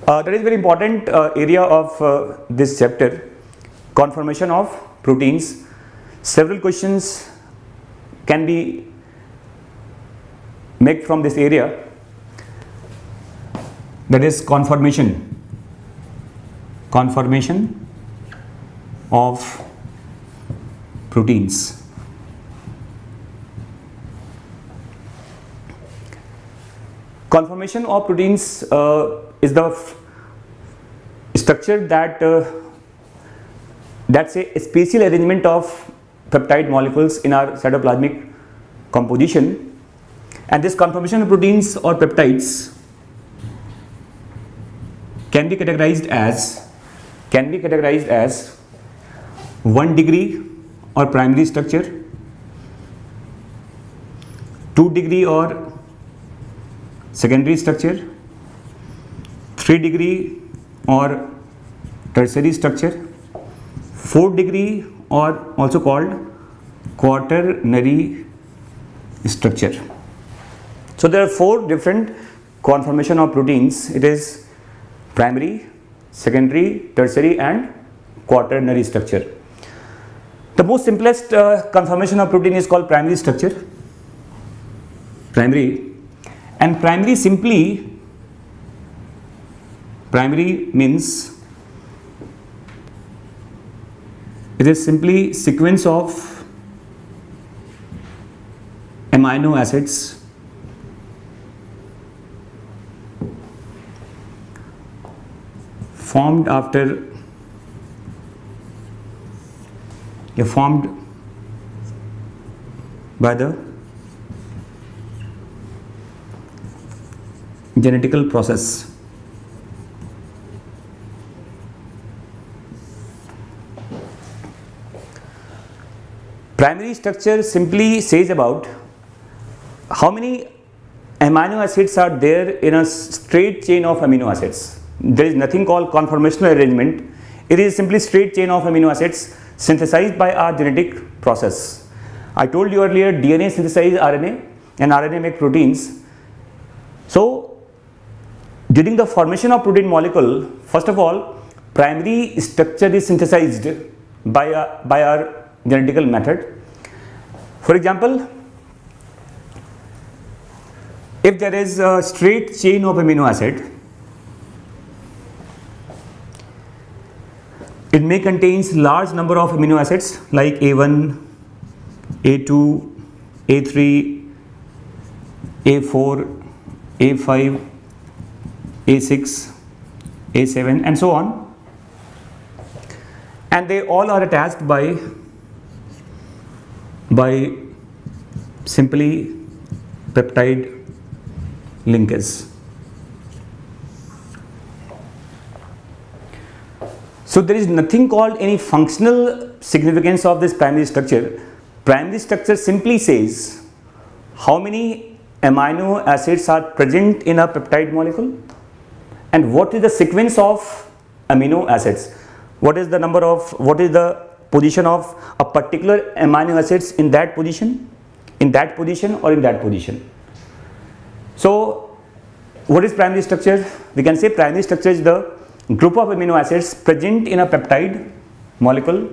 That is very important area of this chapter, conformation of proteins. Several questions can be made from this area, that is conformation of proteins. Conformation of proteins is the structure that's a spatial arrangement of peptide molecules in our cytoplasmic composition, and this conformation of proteins or peptides can be categorized as 1 degree or primary structure, 2 degree or secondary structure, 3 degree or tertiary structure, 4 degree or also called quaternary structure. So there are 4 different conformation of proteins. It is primary, secondary, tertiary and quaternary structure. The most simplest conformation of protein is called primary structure. Primary means it is simply sequence of amino acids formed by the genetical process. Primary structure simply says about how many amino acids are there in a straight chain of amino acids. There is nothing called conformational arrangement. It is simply straight chain of amino acids synthesized by our genetic process. I told you earlier, DNA synthesizes RNA and RNA make proteins. So during the formation of protein molecule, first of all, primary structure is synthesized by our genetical method. For example, if there is a straight chain of amino acid, it may contains large number of amino acids like A1, A2, A3, A4, A5, A6, A7 and so on, and they all are attached by simply peptide linkage. So there is nothing called any functional significance of this primary structure. Primary structure simply says how many amino acids are present in a peptide molecule and what is the sequence of amino acids. What is the position of a particular amino acids in that position or in that position. So what is primary structure? We can say primary structure is the group of amino acids present in a peptide molecule.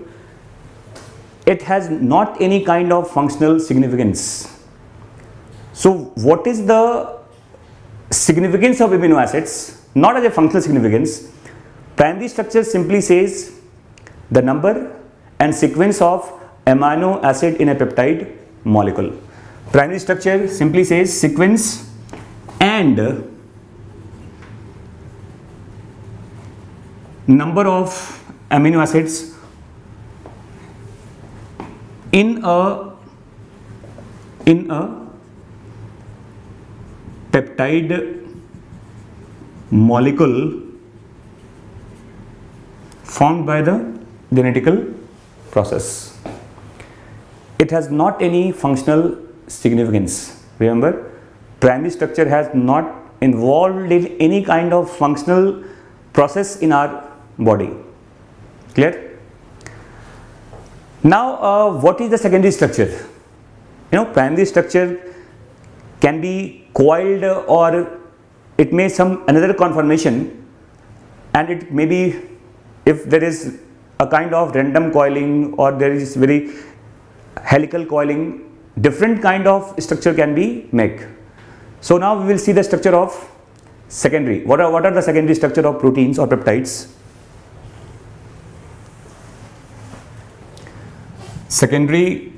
It has not any kind of functional significance. So what is the significance of amino acids? Not as a functional significance. Primary structure simply says the number and sequence of amino acid in a peptide molecule. Primary structure simply says sequence and number of amino acids in a peptide molecule formed by the genetical process. It has not any functional significance. Remember, primary structure has not involved in any kind of functional process in our body. Clear? Now, what is the secondary structure? Primary structure can be coiled or it may some another conformation and it may be, if there is a kind of random coiling or there is very helical coiling, different kind of structure can be made. So now we will see the structure of secondary. What are the secondary structure of proteins or peptides? Secondary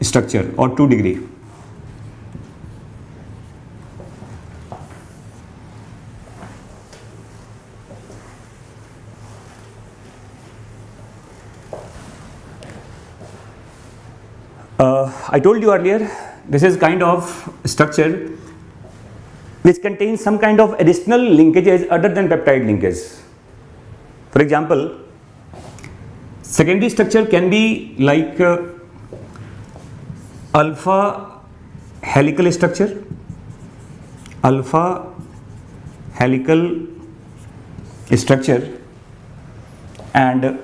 structure or 2 degree. I told you earlier, this is kind of structure which contains some kind of additional linkages other than peptide linkage. For example, secondary structure can be like alpha helical structure, alpha helical structure, and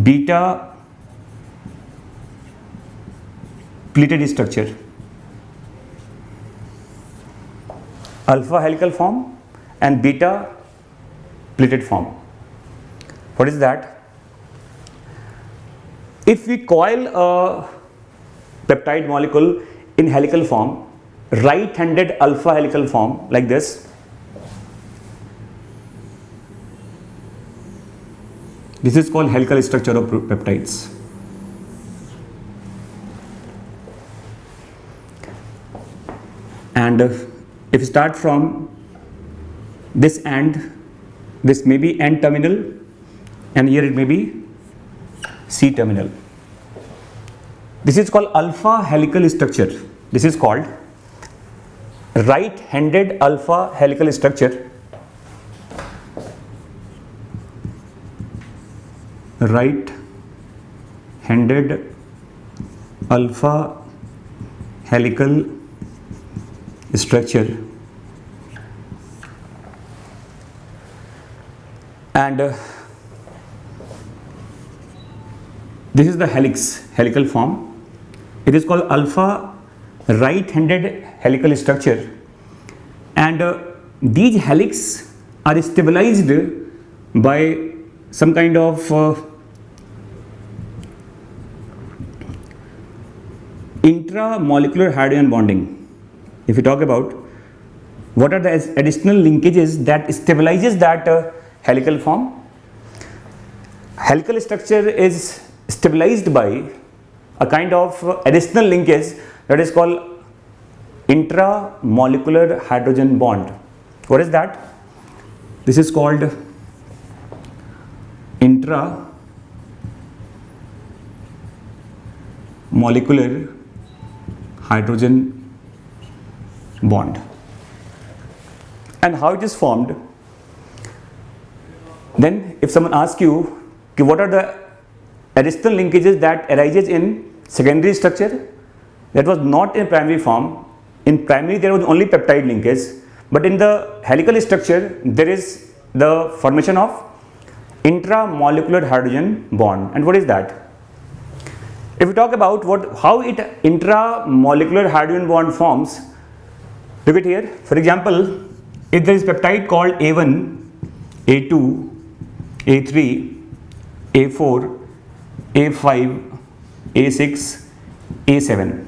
beta pleated structure. Alpha helical form and beta pleated form. What is that? If we coil a peptide molecule in helical form, right-handed alpha helical form like this, this is called helical structure of peptides. And if you start from this end, this may be N terminal and here it may be C terminal. This is called alpha helical structure. This is called right-handed alpha helical structure. Right-handed alpha helical structure, and this is the helical form. It is called alpha right-handed helical structure, and these helix are stabilized by some kind of intramolecular hydrogen bonding. If we talk about what are the additional linkages that stabilizes that helical form, helical structure is stabilized by a kind of additional linkage that is called intramolecular hydrogen bond. What is that? This is called intramolecular hydrogen bond. And how it is formed? Then if someone asks you, okay, what are the additional linkages that arises in secondary structure that was not in primary form? In primary there was only peptide linkage, but in the helical structure there is the formation of intramolecular hydrogen bond. And what is that? If we talk about how it intramolecular hydrogen bond forms, look at here. For example, if there is peptide called A1, A2, A3, A4, A5, A6, A7,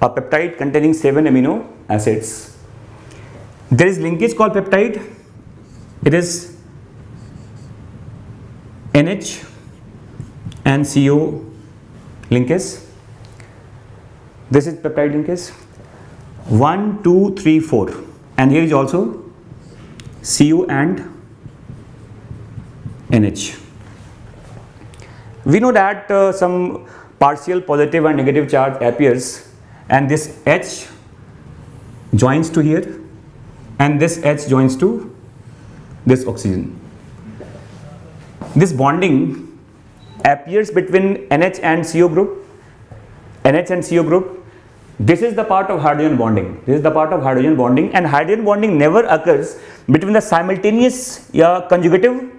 a peptide containing 7 amino acids. There is linkage called peptide. It is NH and CO linkage. This is peptide linkage 1, 2, 3, 4, and here is also CO and NH. We know that some partial positive and negative charge appears, and this H joins to here and this H joins to this oxygen. This bonding appears between NH and CO group. NH and CO group. This is the part of hydrogen bonding. This is the part of hydrogen bonding, and hydrogen bonding never occurs between the simultaneous conjugative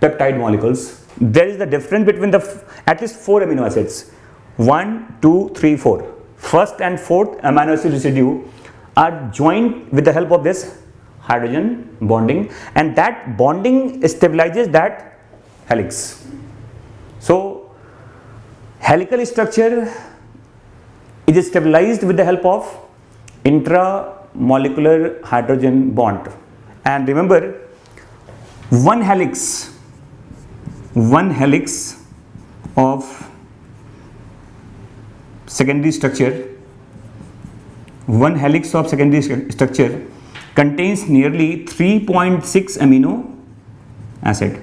peptide molecules. There is the difference between the at least 4 amino acids. 1, 2, 3, 4. first and fourth amino acid residue are joined with the help of this hydrogen bonding, and that bonding stabilizes that helix. So helical structure is stabilized with the help of intramolecular hydrogen bond. And remember, one helix of secondary structure, contains nearly 3.6 amino acid.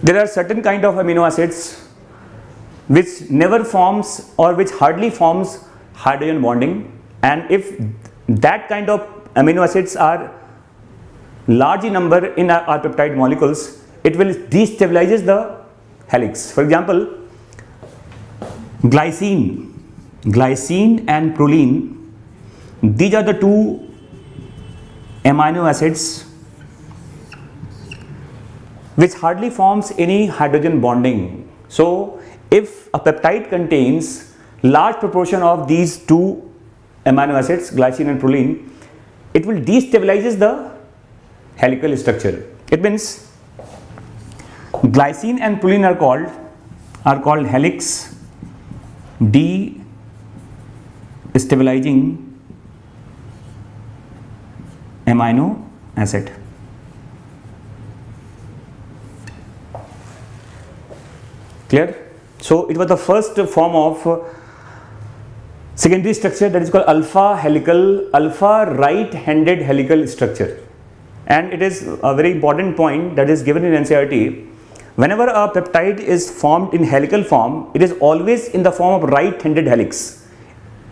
There are certain kind of amino acids which never forms or which hardly forms hydrogen bonding, and if that kind of amino acids are large in number in our peptide molecules, it will destabilizes the helix. For example, glycine and proline, these are the two amino acids which hardly forms any hydrogen bonding. So if a peptide contains large proportion of these two amino acids, glycine and proline, it will destabilizes the helical structure. It means glycine and proline are called helix destabilizing amino acid. Clear? So it was the first form of secondary structure that is called alpha right-handed helical structure, and it is a very important point that is given in NCERT. Whenever a peptide is formed in helical form, it is always in the form of right-handed helix.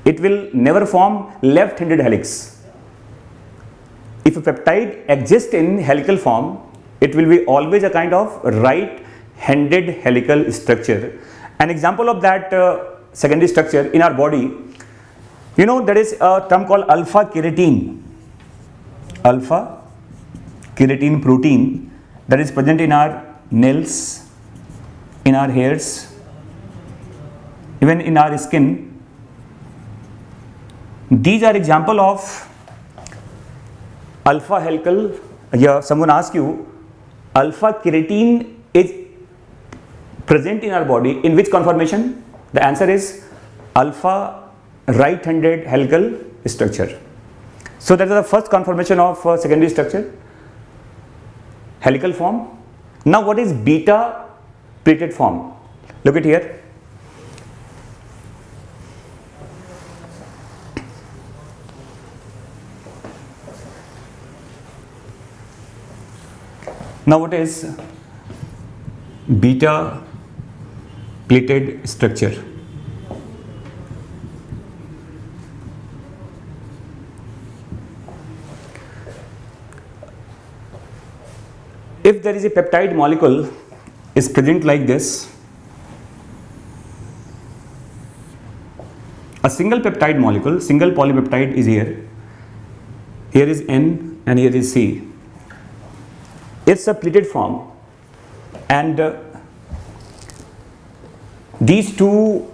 It will never form left-handed helix. If a peptide exists in helical form, it will be always a kind of right-handed helical structure. An example of that secondary structure in our body, you know, there is a term called alpha keratin protein that is present in our nails, in our hairs, even in our skin. These are example of alpha helical. Yeah, someone asks you, alpha keratin is present in our body in which conformation? The answer is alpha right-handed helical structure. So that is the first conformation of secondary structure, helical form. Now what is beta pleated form? Look at here. Now what is beta pleated structure? If there is a peptide molecule is present like this, a single peptide molecule, single polypeptide is here is N and here is C. It's a pleated form, and these two,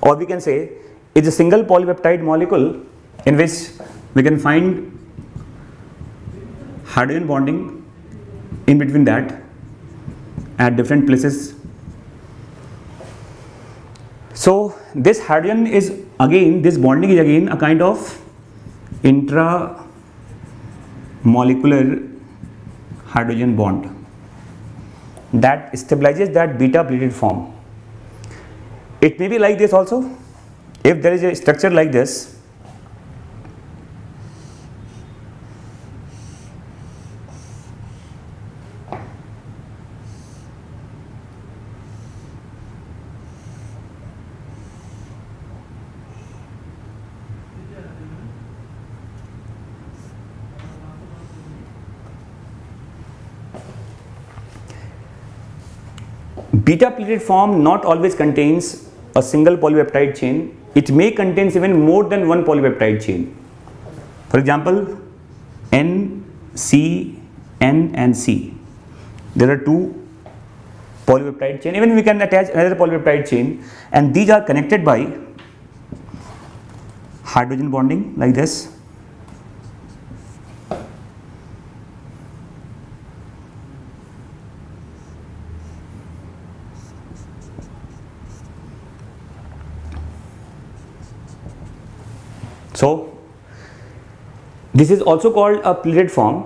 or we can say, is a single polypeptide molecule in which we can find hydrogen bonding in between that at different places. So this hydrogen is again, this bonding is again a kind of intramolecular hydrogen bond that stabilizes that beta pleated form. It may be like this also. If there is a structure like this, beta pleated form not always contains a single polypeptide chain. It may contain even more than one polypeptide chain. For example, N, C, N and C. There are two polypeptide chain. Even we can attach another polypeptide chain, and these are connected by hydrogen bonding like this. So this is also called a pleated form,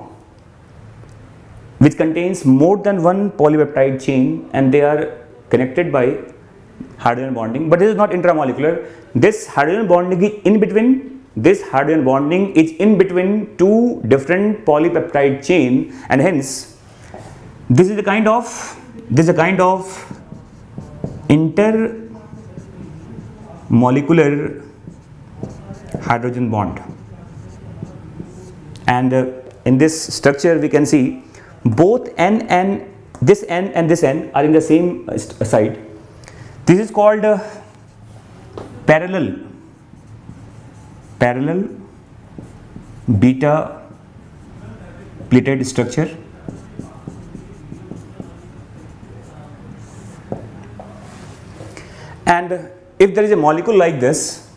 which contains more than one polypeptide chain, and they are connected by hydrogen bonding. But this is not intramolecular. This hydrogen bonding is in between. This hydrogen bonding is in between two different polypeptide chain, and hence this is a kind of intermolecular hydrogen bond. And in this structure we can see both N and this N are in the same side. This is called parallel beta pleated structure. And if there is a molecule like this,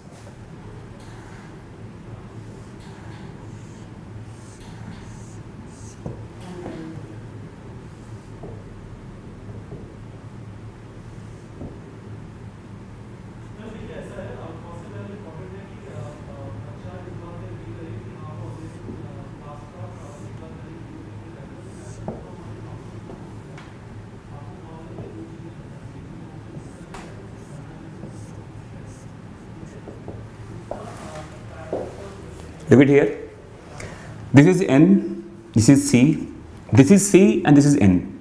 look at here, this is N, this is C, this is C, and this is N.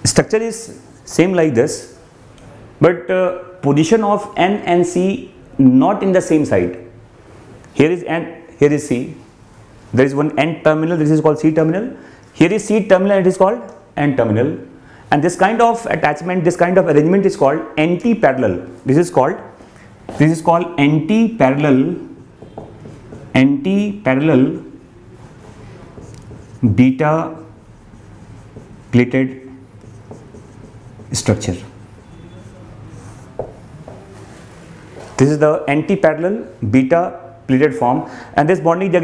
Structure is same like this, but position of N and C not in the same side. Here is N, here is C. There is one N terminal, this is called C terminal. Here is C terminal, it is called N terminal. And this kind of attachment, this kind of arrangement is called anti-parallel. This is called anti-parallel beta pleated structure. This is the anti-parallel beta pleated form, and this bonding is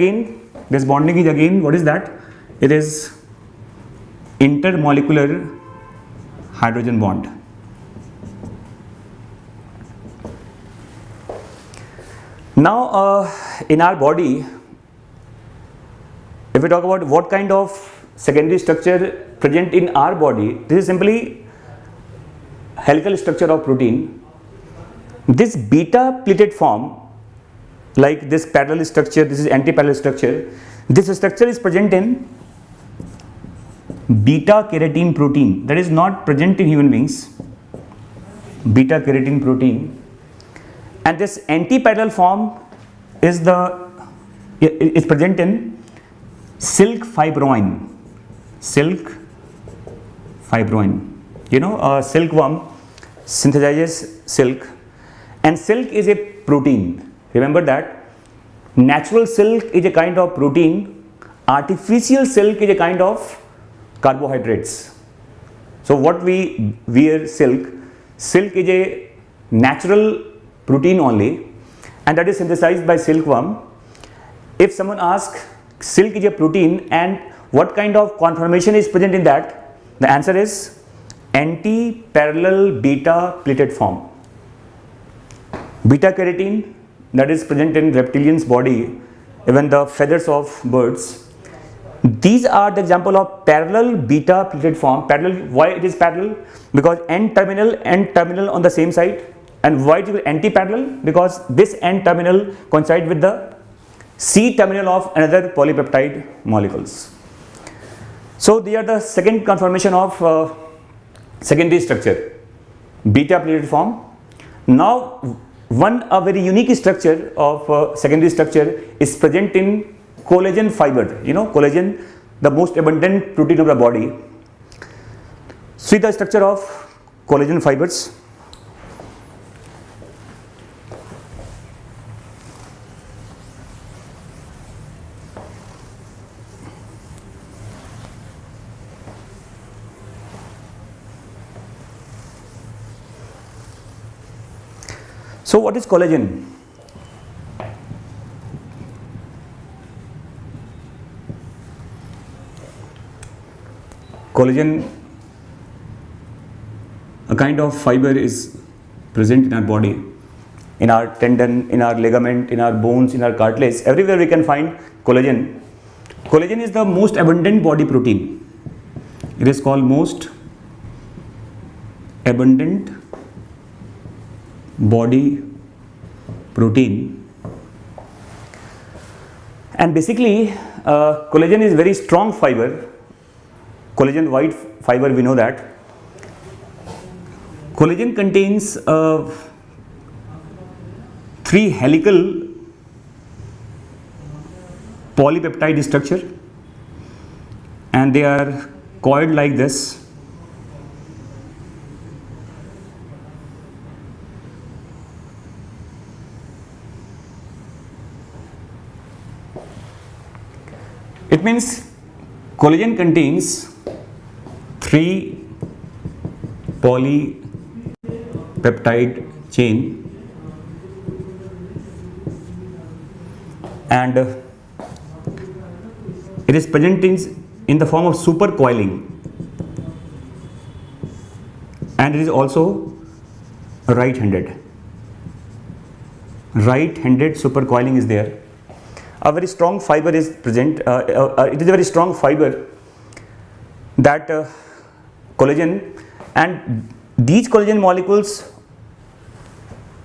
again what is that? It is intermolecular hydrogen bond. Now in our body, if we talk about what kind of secondary structure present in our body, this is simply helical structure of protein. This beta pleated form, like this parallel structure, this is anti-parallel structure. This structure is present in beta carotene protein, that is not present in human beings. Beta carotene protein. And this anti-parallel form is present in silk fibroin. You know, silkworm synthesizes silk, and silk is a protein. Remember that natural silk is a kind of protein, artificial silk is a kind of carbohydrates. So what we wear silk is a natural protein only, and that is synthesized by silkworm. If someone asks silk is a protein and what kind of conformation is present in that, the answer is anti-parallel beta pleated form. Beta carotene, that is present in reptilians body, even the feathers of birds. These are the example of parallel beta pleated form. Parallel, why it is parallel? Because N terminal on the same side. And why it is anti-parallel? Because this N terminal coincides with the C terminal of another polypeptide molecules. So they are the second conformation of secondary structure, beta pleated form. Now a very unique structure of secondary structure is present in collagen fiber. You know, collagen, the most abundant protein of the body. See the structure of collagen fibers. So what is collagen? Collagen, a kind of fiber, is present in our body, in our tendon, in our ligament, in our bones, in our cartilage. Everywhere we can find collagen. Collagen is the most abundant body protein. It is called most abundant body protein. And basically, collagen is very strong fiber. Collagen white fiber, we know that. Collagen contains 3 helical polypeptide structure, and they are coiled like this. It means collagen contains 3 polypeptide chain, and it is present in the form of supercoiling, and it is also right-handed. Right-handed supercoiling is there. A very strong fiber is present. It is a very strong fiber, that collagen, and these collagen molecules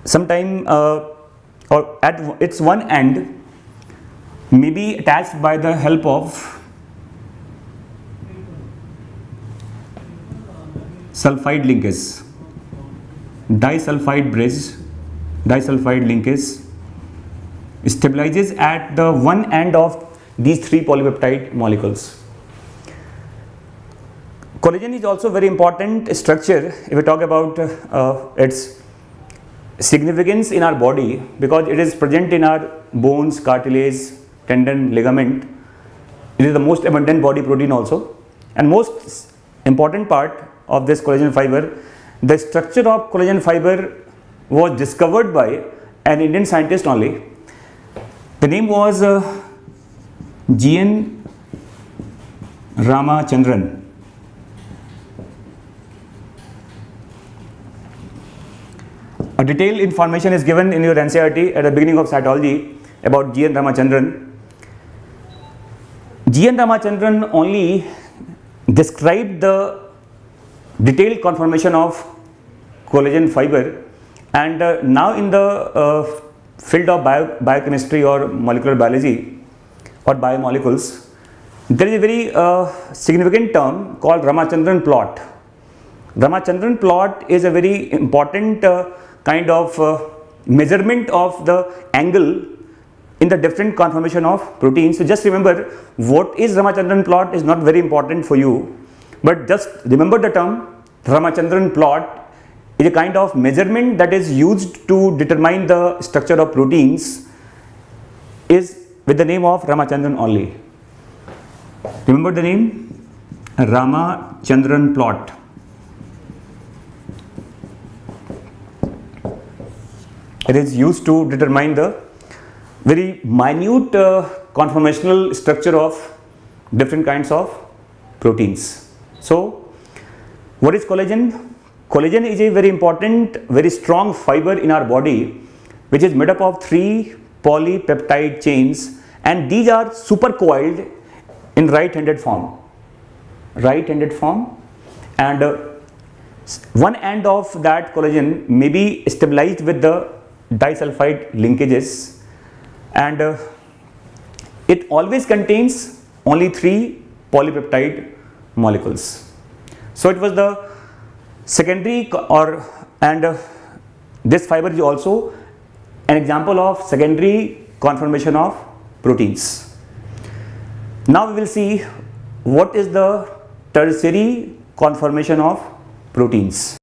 sometime or at its one end may be attached by the help of sulfide linkage, disulfide bridge, disulfide linkage stabilizes at the one end of these 3 polypeptide molecules. Collagen is also very important structure if we talk about its significance in our body, because it is present in our bones, cartilage, tendon, ligament. It is the most abundant body protein also, and most important part of this collagen fiber. The structure of collagen fiber was discovered by an Indian scientist only. The name was G.N. Ramachandran. A detailed information is given in your NCERT at the beginning of cytology about G.N. Ramachandran. G.N. Ramachandran only described the detailed conformation of collagen fiber, and now in the field of biochemistry or molecular biology or biomolecules, there is a very significant term called Ramachandran plot. Ramachandran plot is a very important kind of measurement of the angle in the different conformation of proteins. So just remember, what is Ramachandran plot is not very important for you, but just remember the term Ramachandran plot is a kind of measurement that is used to determine the structure of proteins, is with the name of Ramachandran only. Remember the name? Ramachandran plot. It is used to determine the very minute conformational structure of different kinds of proteins. So, what is collagen? Collagen is a very important, very strong fiber in our body, which is made up of 3 polypeptide chains, and these are supercoiled in right-handed form. Right-handed form, and one end of that collagen may be stabilized with the disulfide linkages, and it always contains only 3 polypeptide molecules. So it was the secondary this fiber is also an example of secondary conformation of proteins. Now we will see what is the tertiary conformation of proteins.